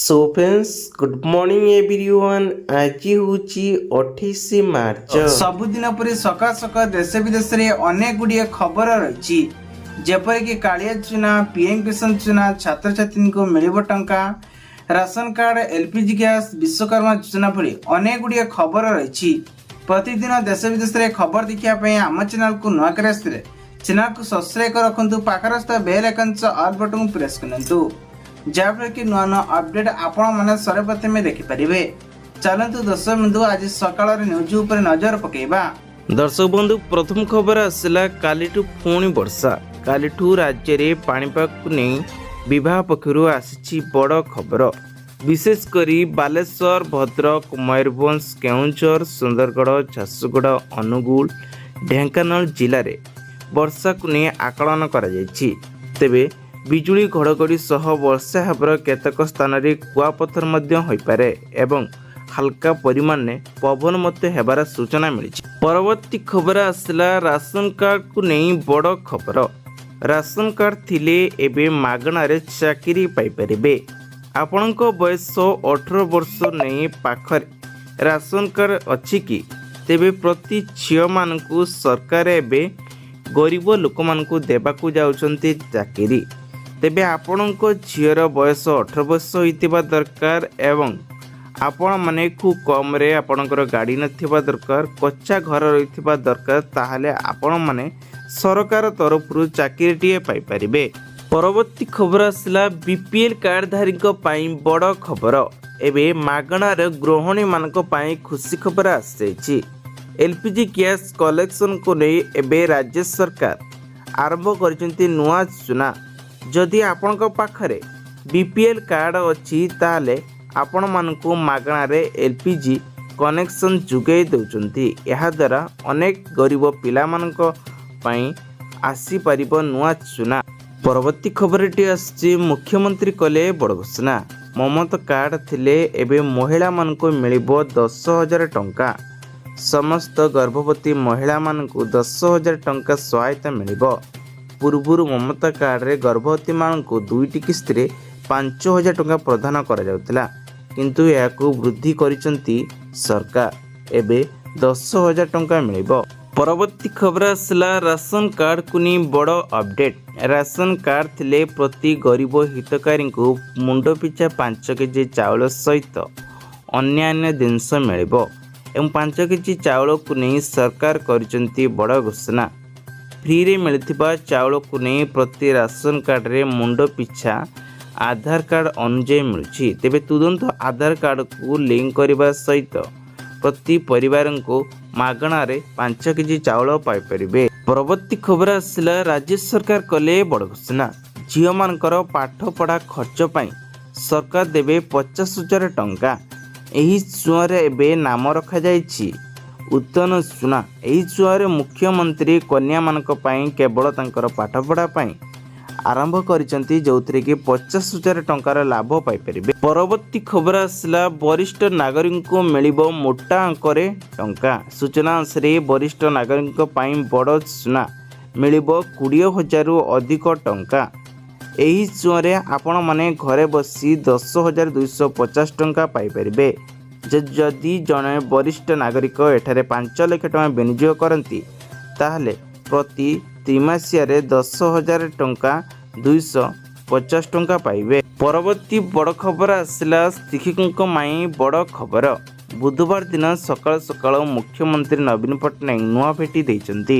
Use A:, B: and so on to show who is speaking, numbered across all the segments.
A: So friends good morning everyone. आज हूँ 28 मार्च।
B: सबुदिन पर सका सका देश विदेश में अनेक गुड़िया खबर रही जेपरिक कालिया योजना, पीएम किसान योजना, छात्र छात्री को मिल टंका, ration card, LPG gas, Vishwakarma योजना भली अनेक गुड़िया खबर रही। प्रतिदिन देश विदेश में खबर देखापी आम चैनल को नुआ कर चैनल को सब्सक्राइब रखु, पाखर bell icon all button press करूँ जहाँफल कि नुआ नुआ अपडेट आपण मैंने सर्वप्रथमे देखिपारे। चलतु दर्शक बंधु आज सकाल न्यूज उपर नजर पकेबा।
A: दर्शक बंधु प्रथम खबर आसला कालीठू पुणी वर्षा। कालीठू राज्य में पाणीपाग को नहीं विभाग पक्षर आसी बड़ खबर। विशेषकर बालेश्वर, भद्रक, मयूरभंज, केउंझर, सुंदरगढ़, झारसुगुड़ा, अनुगुल, ढेंकानाल जिले में वर्षा को नहीं आकलन करा जायछि। तेबे बिजुली घड़घड़ी सह वर्षा हेबर केतक स्थान रे कुआपथर मध्य होइपारे एवं हल्का परिमाण में पवन मध्य हेबार सूचना मिली। परवर्ती खबर आसला राशन कार्ड को नहीं बड़ खबर। राशन कार्ड थिले एबे मागणारे चाकरी पाई परिबे। आपणक बयस 18 वर्ष नहीं पाखरे राशन कार्ड अछि कि तेबे प्रति झियो मानकु सरकार एबे गरीब लोक मानकु देबाकू जाउछन्ती चाकरी। तेबे आपणक झीर बयस 18 वर्ष होइतिबा दरकार एवं आपण माने खूब कम रे आपणकर गाड़ी नथिबा दरकार, कच्चा घर रहितिबा दरकार, ताहाले आपण माने सरकार तरफरु चाकरीटिए पाई परिबे। परवर्ती खबर आसला बीपीएल कार्डधारी पाई बड़ खबर। एबे मागणार गृहिणी मानक पाई खुशी खबर आसी। एलपीजी गैस कलेक्शन को नहीं एबे राज्य सरकार आरंभ करछन्ती नुआ योजना। जदि आपण पाखरे बीपीएल कार्ड अच्छी ताले आपण मानकु मागणारे एलपीजी कनेक्शन जुगै दउचंती। यह द्वारा अनेक गरीब पिला मानक पई आसी परिबो नुआ योजना। परवर्ती खबरटी आछि मुख्यमंत्री कले बड़ घोषणा। ममता कार्ड थिले एबे महिला मानकु मिलिबो 10,000 टंका। समस्त गर्भवती महिला मानकु 10,000 टंका सहायता मिलिबो। पूर्वर ममता कार्ड रे गर्भवती मानकु 2टी किस्त रे 5,000 टंका प्रदान करा जाउतला, किंतु याकू वृद्धि करिसंती सरकार। एबे 10,000 टंका मिलिबो। परवर्ती खबर आसला राशन कार्ड को नहीं बड़ अपडेट। राशन कार्ड थिले प्रति गरीब हितकारी को मुंड पिछा 5 केजी चाउल सहित अन्यान्य जिनस मिलिबो एवं 5 केजी चाउल को नहीं सरकार करिसंती बड़ घोषणा। फ्री रे मिलथिबा चाउल को नहीं प्रति राशन कार्ड रे मुंड पिछा आधार कार्ड अनुଯାୟୀ मिलुछि। तेबे तुरंत आधार कार्ड को लिंक करबा सहित प्रति परिवार को मागणा रे 5 केजी चाउल पाई परिबे। परवर्ती खबर आसला राज्य सरकार कले बड़ घोषणा। झियो मानकर पाठ पढ़ा खर्च पाई सरकार देबे 50,000 टंका। एही छुआरे एबे नाम रखा जायछि उत्तन योजना। एही छुआरे मुख्यमंत्री कन्या मानक पाई केवल तांकर पाठ पढ़ा पाई आरंभ करिसंती, जोथरे कि 50,000 टंकार लाभ पाई परिबे। परवर्ती खबर आसला वरिष्ठ नागरिक को मिलिबो मोटा अंकरे टंका। सूचना अनुसार वरिष्ठ नागरिक पाई बड़ योजना मिलिबो 20,000 रु अधिक टंका। एही छुआरे आपण माने घरे बसी 10,250 टंका पाई परिबे। जदि जड़े वरिष्ठ नागरिक एठारे 5 लाख टंका विनियोग करती ताहले प्रति त्रिमासिया 10,000 टंका 250 टंका पाइबे। परवर्ती बड़ खबर आसला शिक्षकों माई बड़ खबर। बुधवार दिन सकाल सकाल मुख्यमंत्री नवीन पट्टनायक नुआ भेटी देइचंती।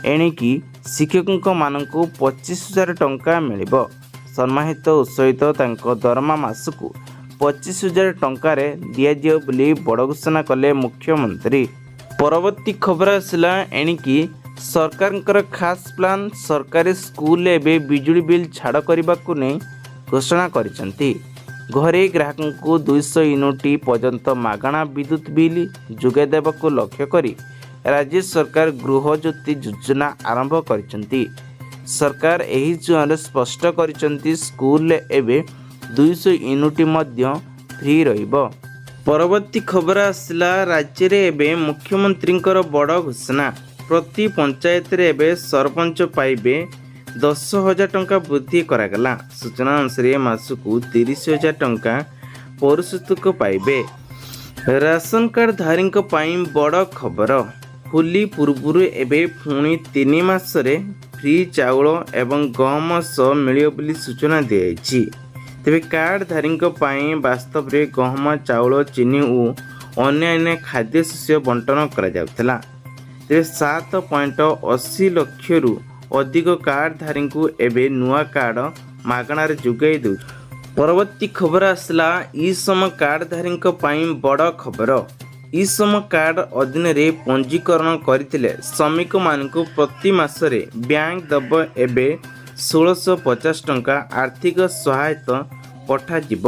A: एणिकी शिक्षकों मानकु 25,000 टंका मिलिबो। सम्मानित उत्सहित तांको दरमा मासकु 25,000 टंका दिया बोली बड़ घोषणा कले मुख्यमंत्री। परवर्ती खबर आसला एणिकी सरकार खास प्लान। सरकारी स्कूल एबे बिजुली बिल छाड़ करने को नहीं घोषणा करिसंती। घरे ग्राहक को 200 यूनिट पर्यंत मागणा विद्युत बिल जोगाई देबाकू लक्ष्य करी राज्य सरकार गृह ज्योति योजना आरंभ करिसंती। सरकार एही जोन स्पष्ट करिसंती स्कूल एबे 200 यूनिट मध्य फ्री रहिबो। परवर्ती खबर आसला राज्य रे एबे मुख्यमंत्री बड़ घोषणा। प्रति पंचायत रे एबे सरपंच पाइबे 10,000 टंका वृद्धि करागला। सूचना अनुसार मासकू 30,000 टंका ପରିଶୋଧକ ପାଇବେ। ରାସନ କାର୍ଡ ଧାରୀଙ୍କ ପାଇଁ ବଡ଼ ଖବର। ହୋଲି ପୂର୍ବରୁ ଏବେ ପୁଣି 3 ମାସରେ ଫ୍ରି ଚାଉଳ ଏବଂ ଗହମ ସହ ମିଳିବ ବୋଲି ସୂଚନା ଦିଆଯାଇଛି। ତେବେ କାର୍ଡଧାରୀଙ୍କ ପାଇଁ ବାସ୍ତବରେ ଗହମ, ଚାଉଳ, ଚିନି ଓ ଅନ୍ୟାନ୍ୟ ଖାଦ୍ୟଶସ୍ୟ ବଣ୍ଟନ କରାଯାଉଥିଲା। ତେବେ 7.80 ଲକ୍ଷରୁ ଅଧିକ କାର୍ଡଧାରୀଙ୍କୁ ଏବେ ନୂଆ କାର୍ଡ ମାଗଣାରେ ଯୋଗାଇ ଦେଉଛି। ପରବର୍ତ୍ତୀ ଖବର ଆସିଲା ଇ-ଶ୍ରମ କାର୍ଡଧାରୀଙ୍କ ପାଇଁ ବଡ଼ ଖବର। ଇ-ଶ୍ରମ କାର୍ଡ ଅଧୀନରେ ପଞ୍ଜୀକରଣ କରିଥିଲେ ଶ୍ରମିକମାନଙ୍କୁ ପ୍ରତି ମାସରେ ବ୍ୟାଙ୍କ ଦେବ ଏବେ 1650 ଟଙ୍କା ଆର୍ଥିକ ସହାୟତା ପଠାଯିବ।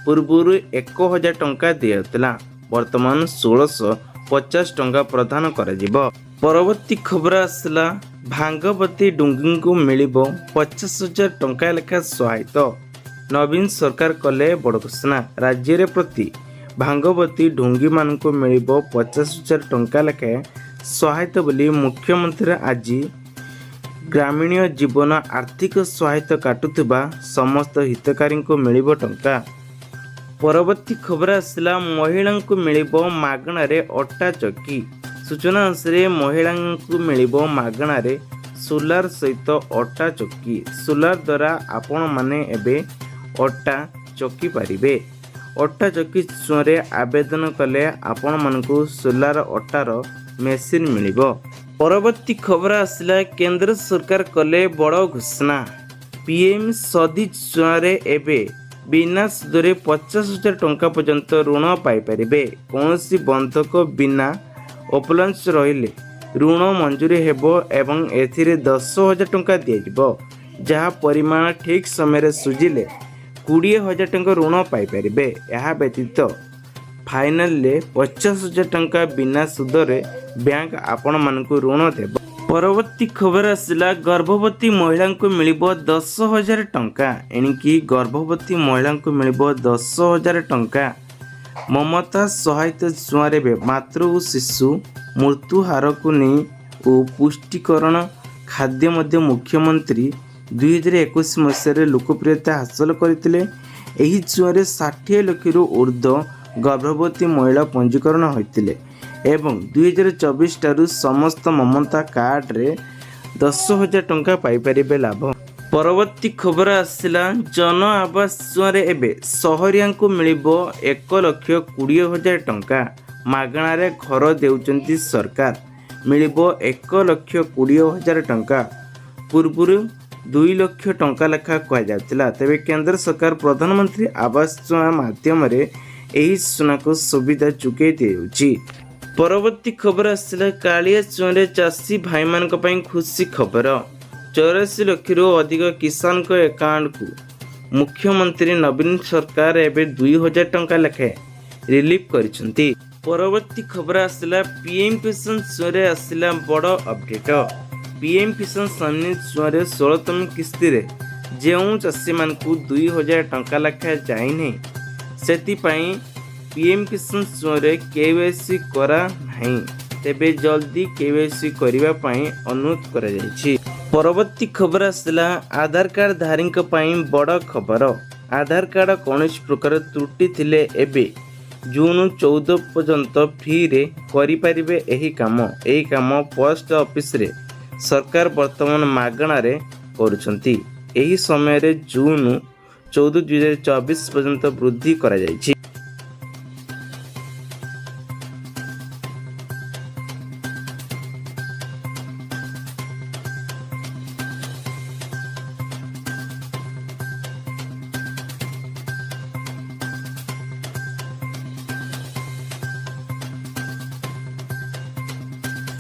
A: ପୂର୍ବରୁ 1000 ଟଙ୍କା ଦିଆଯାଉଥିଲା, ବର୍ତ୍ତମାନ 1650 ଟଙ୍କା ପ୍ରଦାନ କରାଯିବ। ପରବର୍ତ୍ତୀ ଖବର ଆସିଲା ଭାଙ୍ଗବତୀ ଡୁଙ୍ଗିଙ୍କୁ ମିଳିବ 50,000 ଟଙ୍କା ଲେଖା ସହାୟତା। ନବୀନ ସରକାର କଲେ ବଡ଼ ଘୋଷଣା। ରାଜ୍ୟରେ ପ୍ରତି ଭାଙ୍ଗବତୀ ଡୁଙ୍ଗିମାନଙ୍କୁ ମିଳିବ 50,000 ଟଙ୍କା ଲେଖାଏଁ ସହାୟତା ବୋଲି ମୁଖ୍ୟମନ୍ତ୍ରୀ ଆଜି ଗ୍ରାମୀଣ ଜୀବନ ଆର୍ଥିକ ସହାୟତା କାଟୁଥିବା ସମସ୍ତ ହିତକାରୀଙ୍କୁ ମିଳିବ ଟଙ୍କା। ପରବର୍ତ୍ତୀ ଖବର ଆସିଲା ମହିଳାଙ୍କୁ ମିଳିବ ମାଗଣାରେ ଅଟା ଚକି। ସୂଚନା ଅନୁସାରେ ମହିଳାଙ୍କୁ ମିଳିବ ମାଗଣାରେ ସୋଲାର ସହିତ ଅଟା ଚକି। ସୋଲାର ଦ୍ୱାରା ଆପଣମାନେ ଏବେ ଅଟା ଚକି ପାରିବେ। ଅଟା ଚକି ଚୁଆଁରେ ଆବେଦନ କଲେ ଆପଣମାନଙ୍କୁ ସୋଲାର ଅଟାର ମେସିନ୍ ମିଳିବ। ପରବର୍ତ୍ତୀ ଖବର ଆସିଲା କେନ୍ଦ୍ର ସରକାର କଲେ ବଡ଼ ଘୋଷଣା। PM ସଦି ଚୁଆଁରେ ଏବେ ବିନା ସୁଧରେ 50,000 ଟଙ୍କା ପର୍ଯ୍ୟନ୍ତ ଋଣ ପାଇପାରିବେ। କୌଣସି ବନ୍ଧକ ବିନା ଅପଲାନ୍ସ ରହିଲେ ଋଣ ମଞ୍ଜୁରୀ ହେବ ଏବଂ ଏଥିରେ 10,000 ଟଙ୍କା ଦିଆଯିବ, ଯାହା ପରିମାଣ ଠିକ୍ ସମୟରେ ସୁଝିଲେ 20,000 ଟଙ୍କା ଋଣ ପାଇପାରିବେ। ଏହା ବ୍ୟତୀତ ଫାଇନାଲରେ 50,000 ଟଙ୍କା ବିନା ସୁଧରେ ବ୍ୟାଙ୍କ ଆପଣମାନଙ୍କୁ ଋଣ ଦେବ। ପରବର୍ତ୍ତୀ ଖବର ଆସିଲା ଗର୍ଭବତୀ ମହିଳାଙ୍କୁ ମିଳିବ 10,000 ଟଙ୍କା। ଏଣିକି ଗର୍ଭବତୀ ମହିଳାଙ୍କୁ ମିଳିବ 10,000 ଟଙ୍କା। ମମତା ସହାୟତା ଚୁଆଁରେ ମାତୃ ଓ ଶିଶୁ ମୃତ୍ୟୁ ହାରକୁ ନେଇ ଓ ପୁଷ୍ଟିକରଣ ଖାଦ୍ୟ ମଧ୍ୟ ମୁଖ୍ୟମନ୍ତ୍ରୀ 2021 ମସିହାରେ ଲୋକପ୍ରିୟତା ହାସଲ କରିଥିଲେ। ଏହି ଚୁଆଁରେ 60 ଲକ୍ଷରୁ ଉର୍ଦ୍ଧ୍ୱ ଗର୍ଭବତୀ ମହିଳା ପଞ୍ଜୀକରଣ ହୋଇଥିଲେ ଏବଂ 2024 ଠାରୁ ସମସ୍ତ ମମତା କାର୍ଡରେ 10,000 ଟଙ୍କା ପାଇପାରିବେ ଲାଭ। ପରବର୍ତ୍ତୀ ଖବର ଆସିଲା ଜନ ଆବାସ ଚୁଆଁରେ ଏବେ ସହରିଆଙ୍କୁ ମିଳିବ 1,20,000 ଟଙ୍କା। ମାଗଣାରେ ଘର ଦେଉଛନ୍ତି ସରକାର। ମିଳିବ 1,20,000 ଟଙ୍କା। ପୂର୍ବରୁ 2 ଲକ୍ଷ ଟଙ୍କା ଲେଖା କୁହାଯାଉଥିଲା। ତେବେ କେନ୍ଦ୍ର ସରକାର ପ୍ରଧାନମନ୍ତ୍ରୀ ଆବାସ ଯୋଜନା ମାଧ୍ୟମରେ ଏହି ସୁନାକୁ ସୁବିଧା ଯୋଗାଇ ଦିଆଯାଉଛି। ପରବର୍ତ୍ତୀ ଖବର ଆସିଲା କାଳିଆ ଚୁଆଁରେ ଚାଷୀ ଭାଇମାନଙ୍କ ପାଇଁ ଖୁସି ଖବର। 84 ଲକ୍ଷରୁ ଅଧିକ କିଷାନଙ୍କ ଆକାଉଣ୍ଟକୁ ମୁଖ୍ୟମନ୍ତ୍ରୀ ନବୀନ ସରକାର ଏବେ 2,000 ଟଙ୍କା ଲେଖାଏଁ ରିଲିଫ୍ କରିଛନ୍ତି। ପରବର୍ତ୍ତୀ ଖବର ଆସିଲା PM କିଷାନ ଚୁଆଁରେ ଆସିଲା ବଡ଼ ଅପଡେଟ୍। PM କିଷାନ ସମ୍ମାନ ଚୁଆଁରେ 16ତମ କିସ୍ତିରେ ଯେଉଁ ଚାଷୀମାନଙ୍କୁ 2,000 ଟଙ୍କା ଲେଖାଏଁ ଯାଇନାହିଁ, ସେଥିପାଇଁ PM କିଷାନ ଚୁଆଁରେ KYC କରାନାହିଁ। ତେବେ ଜଲ୍ଦି KYC କରିବା ପାଇଁ ଅନୁରୋଧ କରାଯାଇଛି। ପରବର୍ତ୍ତୀ ଖବର ଆସିଲା ଆଧାର କାର୍ଡ ଧାରୀଙ୍କ ପାଇଁ ବଡ଼ ଖବର। ଆଧାର କାର୍ଡ କୌଣସି ପ୍ରକାର ତ୍ରୁଟି ଥିଲେ ଏବେ ଜୁନ୍ 14 ପର୍ଯ୍ୟନ୍ତ ଫ୍ରିରେ କରିପାରିବେ ଏହି କାମ। ଏହି କାମ ପୋଷ୍ଟ ଅଫିସରେ ସରକାର ବର୍ତ୍ତମାନ ମାଗଣାରେ କରୁଛନ୍ତି। ଏହି ସମୟରେ ଜୁନ୍ 14, 2024 ପର୍ଯ୍ୟନ୍ତ ବୃଦ୍ଧି କରାଯାଇଛି।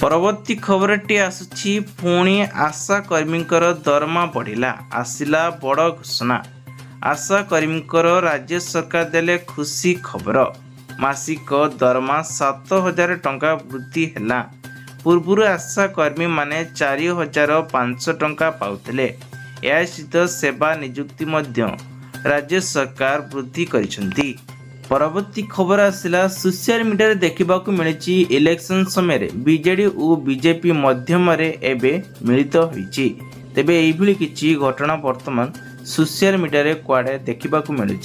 A: ପରବର୍ତ୍ତୀ ଖବରଟି ଆସୁଛି ପୁଣି ଆଶା କର୍ମୀଙ୍କର ଦରମା ବଢ଼ିଲା। ଆସିଲା ବଡ଼ ଘୋଷଣା। ଆଶା କର୍ମୀଙ୍କର ରାଜ୍ୟ ସରକାର ଦେଲେ ଖୁସି ଖବର। ମାସିକ ଦରମା 7,000 ଟଙ୍କା ବୃଦ୍ଧି ହେଲା। ପୂର୍ବରୁ ଆଶା କର୍ମୀମାନେ 4,500 ଟଙ୍କା ପାଉଥିଲେ। ଏହା ସହିତ ସେବା ନିଯୁକ୍ତି ମଧ୍ୟ ରାଜ୍ୟ ସରକାର ବୃଦ୍ଧି କରିଛନ୍ତି। ପରବର୍ତ୍ତୀ ଖବର ଆସିଲା ସୋସିଆଲ ମିଡ଼ିଆରେ ଦେଖିବାକୁ ମିଳିଛି ଇଲେକ୍ସନ ସମୟରେ ବିଜେଡି ଓ ବିଜେପି ମଧ୍ୟରେ ଏବେ ମିଳିତ ହୋଇଛି। ତେବେ ଏଇଭଳି କିଛି ଘଟଣା ବର୍ତ୍ତମାନ ସୋସିଆଲ ମିଡ଼ିଆରେ କୁଆଡ଼େ ଦେଖିବାକୁ ମିଳୁଛି।